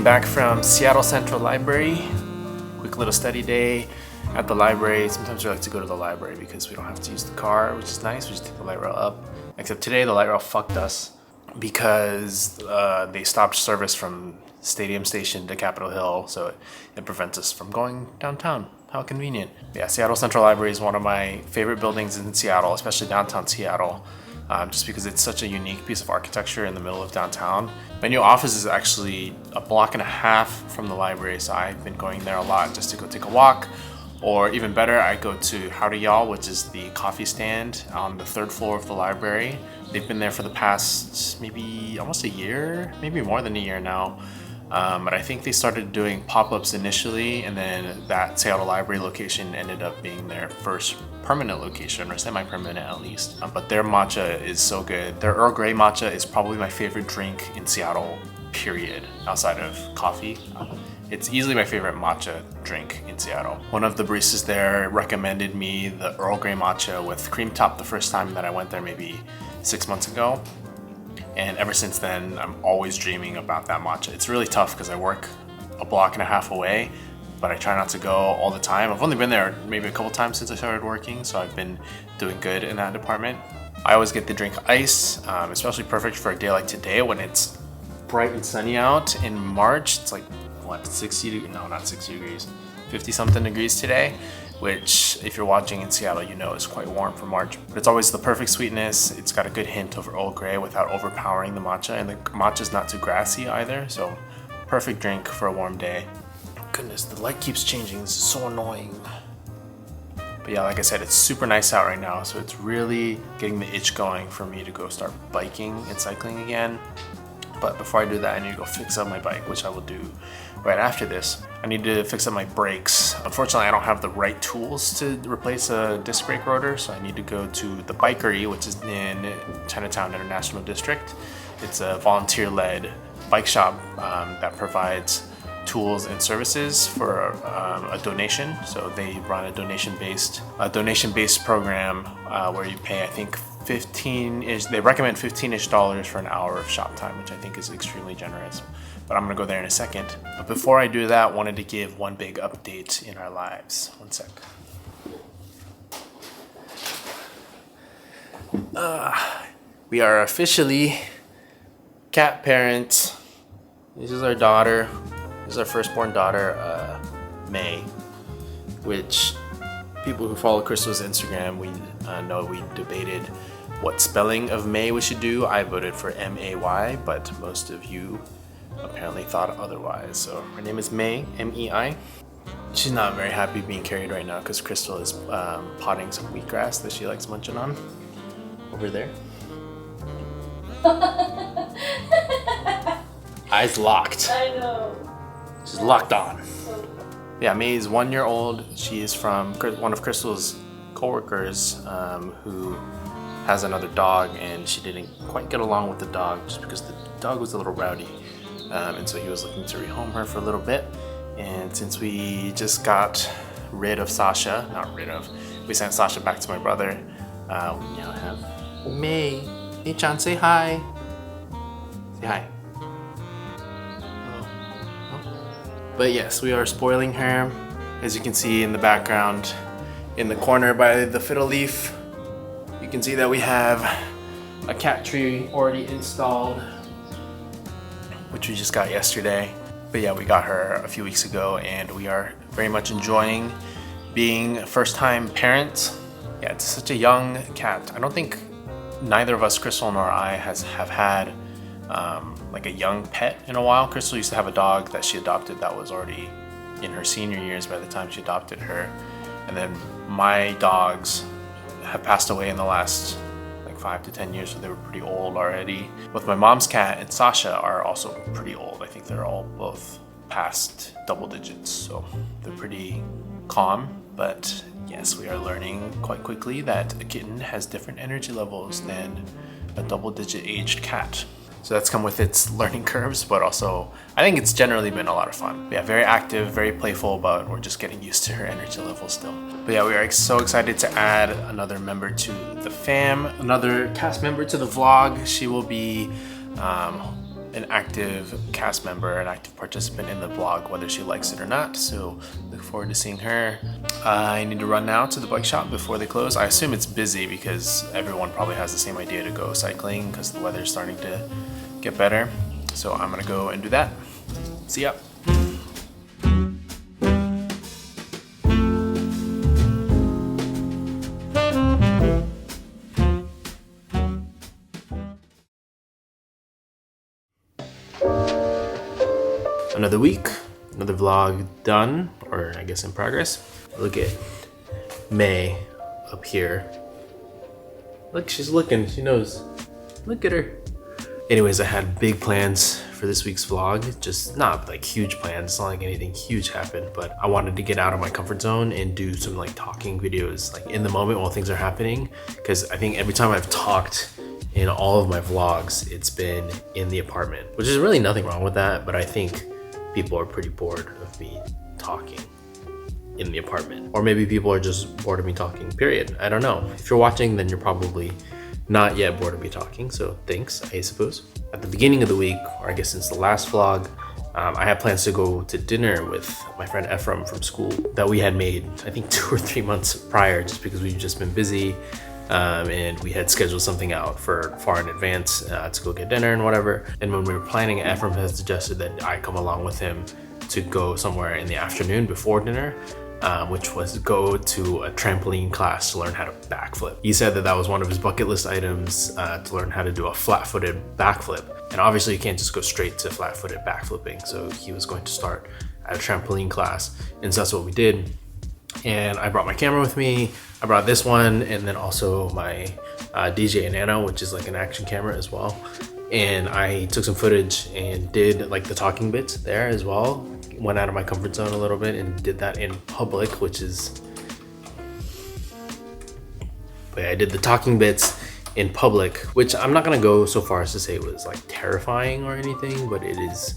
came back from Seattle Central Library. Quick little study day at the library. Sometimes we like to go to the library because we don't have to use the car, which is nice. We just take the light rail up. Except today the light rail fucked us because they stopped service from Stadium Station to Capitol Hill, so it prevents us from going downtown. How convenient. Yeah, Seattle Central Library is one of my favorite buildings in Seattle, especially downtown Seattle. Just because it's such a unique piece of architecture in the middle of downtown. My new office is actually a block and a half from the library, so I've been going there a lot just to go take a walk. Or even better, I go to Howdy Y'all, which is the coffee stand on the third floor of the library. They've been there for the past maybe almost a year, maybe more than a year now. But I think they started doing pop-ups initially, and then that Seattle Library location ended up being their first permanent location, or semi-permanent at least. But their matcha is so good. Their Earl Grey matcha is probably my favorite drink in Seattle, period, outside of coffee. It's easily my favorite matcha drink in Seattle. One of the baristas there recommended me the Earl Grey matcha with cream top the first time that I went there, maybe 6 months ago. And ever since then, I'm always dreaming about that matcha. It's really tough because I work a block and a half away, but I try not to go all the time. I've only been there maybe a couple times since I started working, so I've been doing good in that department. I always get the drink iced, especially perfect for a day like today when it's bright and sunny out in March. It's like, what, 60 degrees? No, not 60 degrees. 50 something degrees today, which if you're watching in Seattle, you know is quite warm for March. But it's always the perfect sweetness. It's got a good hint of Earl Grey without overpowering the matcha, and the matcha's not too grassy either, so perfect drink for a warm day. Goodness, the light keeps changing. This is so annoying. But yeah, like I said, it's super nice out right now, so it's really getting the itch going for me to go start biking and cycling again. But before I do that, I need to go fix up my bike, which I will do right after this. I need to fix up my brakes. Unfortunately, I don't have the right tools to replace a disc brake rotor, so I need to go to the Bikery, which is in Chinatown International District. It's a volunteer-led bike shop that provides tools and services for a donation. So they run a donation-based program where you pay, I think, 15-ish. They recommend $15-ish for an hour of shop time, which I think is extremely generous. But I'm gonna go there in a second. But before I do that, I wanted to give one big update in our lives. One sec. We are officially cat parents. This is our daughter. This is our firstborn daughter, May, which people who follow Crystal's Instagram, we know we debated what spelling of May we should do. I voted for M-A-Y, but most of you apparently thought otherwise. So her name is May, M-E-I. She's not very happy being carried right now because Crystal is potting some wheatgrass that she likes munching on over there. Eyes locked. I know. She's locked on. Yeah, May is 1 year old. She is from one of Crystal's coworkers who has another dog, and she didn't quite get along with the dog just because the dog was a little rowdy. And so he was looking to rehome her for a little bit. And since we just got rid of Sasha, we sent Sasha back to my brother, we now have May. May-chan, say hi. Say hi. But yes, we are spoiling her. As you can see in the background, in the corner by the fiddle leaf, you can see that we have a cat tree already installed, which we just got yesterday. But yeah, we got her a few weeks ago, and we are very much enjoying being first-time parents. Yeah, it's such a young cat. I don't think neither of us, Crystal nor I, have had like a young pet in a while. Crystal used to have a dog that she adopted that was already in her senior years by the time she adopted her. And then my dogs have passed away in the last like 5 to 10 years, so they were pretty old already. Both my mom's cat and Sasha are also pretty old. I think they're all both past double digits, so they're pretty calm. But yes, we are learning quite quickly that a kitten has different energy levels than a double-digit aged cat. So that's come with its learning curves, but also I think it's generally been a lot of fun. Yeah, very active, very playful, but we're just getting used to her energy level still. But yeah, we are so excited to add another member to the fam, another cast member to the vlog. She will be an active cast member, an active participant in the vlog, whether she likes it or not. So look forward to seeing her. I need to run now to the bike shop before they close. I assume it's busy because everyone probably has the same idea to go cycling because the weather's starting to get better. So I'm gonna go and do that. See ya. Another week, another vlog done, or I guess in progress. Look at May up here. Look, she's looking, she knows. Look at her. Anyways, I had big plans for this week's vlog. Just not like huge plans, it's not like anything huge happened, but I wanted to get out of my comfort zone and do some like talking videos like in the moment while things are happening. Because I think every time I've talked in all of my vlogs, it's been in the apartment, which is really nothing wrong with that, but I think people are pretty bored of me talking in the apartment. Or maybe people are just bored of me talking, period. I don't know. If you're watching, then you're probably not yet bored of me talking, so thanks, I suppose. At the beginning of the week, or I guess since the last vlog, I had plans to go to dinner with my friend Ephraim from school that we had made, I think 2 or 3 months prior, just because we've just been busy. And we had scheduled something out for far in advance to go get dinner and whatever. And when we were planning, Ephraim had suggested that I come along with him to go somewhere in the afternoon before dinner, which was go to a trampoline class to learn how to backflip. He said that that was one of his bucket list items to learn how to do a flat-footed backflip. And obviously you can't just go straight to flat-footed backflipping. So he was going to start at a trampoline class. And so that's what we did. And I brought my camera with me. I brought this one and then also my DJI Nano, which is like an action camera as well. And I took some footage and did like the talking bits there as well. Went out of my comfort zone a little bit and did that in public, which is... But yeah, I did the talking bits in public, which I'm not gonna go so far as to say it was like terrifying or anything, but it is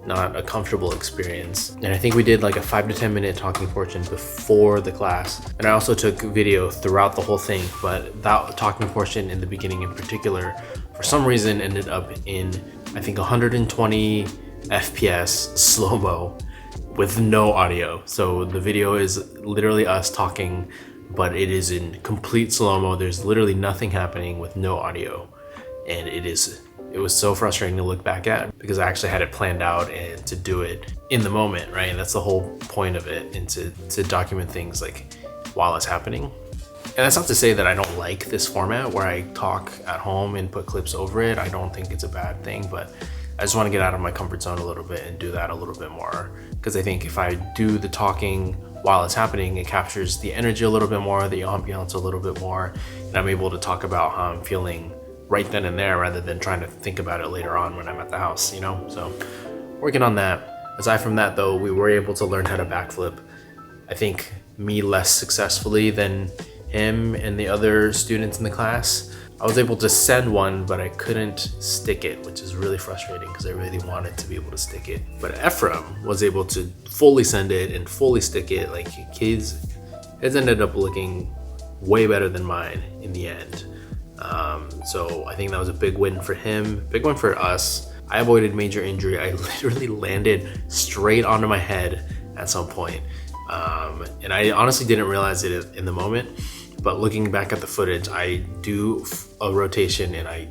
not a comfortable experience. And I think we did like a 5 to 10 minute talking portion before the class. And I also took video throughout the whole thing, but that talking portion in the beginning in particular, for some reason ended up in, I think 120 FPS slow-mo with no audio. So the video is literally us talking, but it is in complete slow-mo. There's literally nothing happening with no audio. And it was so frustrating to look back at because I actually had it planned out and to do it in the moment, right? And that's the whole point of it, and to document things like while it's happening. And that's not to say that I don't like this format where I talk at home and put clips over it. I don't think it's a bad thing, but I just want to get out of my comfort zone a little bit and do that a little bit more. Because I think if I do the talking while it's happening, it captures the energy a little bit more, the ambiance a little bit more, and I'm able to talk about how I'm feeling right then and there rather than trying to think about it later on when I'm at the house, you know? So working on that. Aside from that though, we were able to learn how to backflip. I think me less successfully than him and the other students in the class. I was able to send one, but I couldn't stick it, which is really frustrating because I really wanted to be able to stick it. But Ephraim was able to fully send it and fully stick it. Like his ended up looking way better than mine in the end. So I think that was a big win for him, big win for us. I avoided major injury. I literally landed straight onto my head at some point. And I honestly didn't realize it in the moment, but looking back at the footage, I do a rotation and I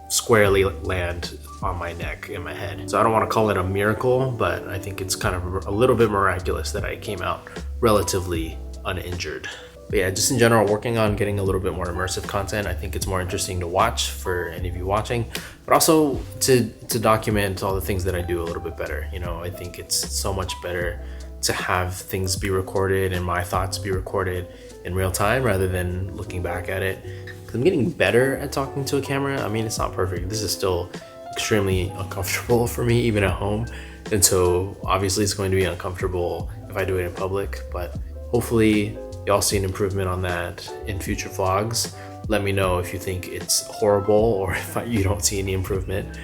squarely land on my neck and my head. So I don't want to call it a miracle, but I think it's kind of a little bit miraculous that I came out relatively uninjured. But yeah, just in general, working on getting a little bit more immersive content. I think it's more interesting to watch for any of you watching, but also to document all the things that I do a little bit better. You know, I think it's so much better to have things be recorded and my thoughts be recorded in real time rather than looking back at it. 'Cause I'm getting better at talking to a camera. I mean, it's not perfect. This is still extremely uncomfortable for me, even at home. And so obviously it's going to be uncomfortable if I do it in public, but hopefully y'all see an improvement on that in future vlogs. Let me know if you think it's horrible or if you don't see any improvement.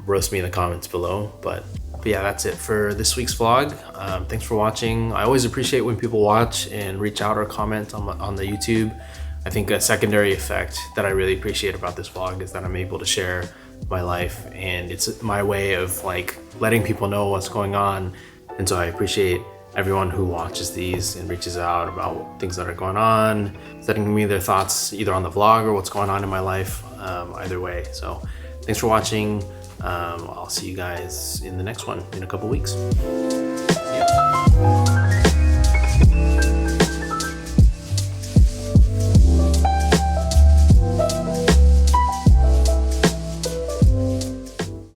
Roast me in the comments below. But yeah, that's it for this week's vlog. Thanks for watching. I always appreciate when people watch and reach out or comment on the YouTube. I think a secondary effect that I really appreciate about this vlog is that I'm able to share my life, and it's my way of like letting people know what's going on. And so I appreciate everyone who watches these and reaches out about things that are going on, sending me their thoughts either on the vlog or what's going on in my life, either way. So thanks for watching. I'll see you guys in the next one in a couple weeks. Yep.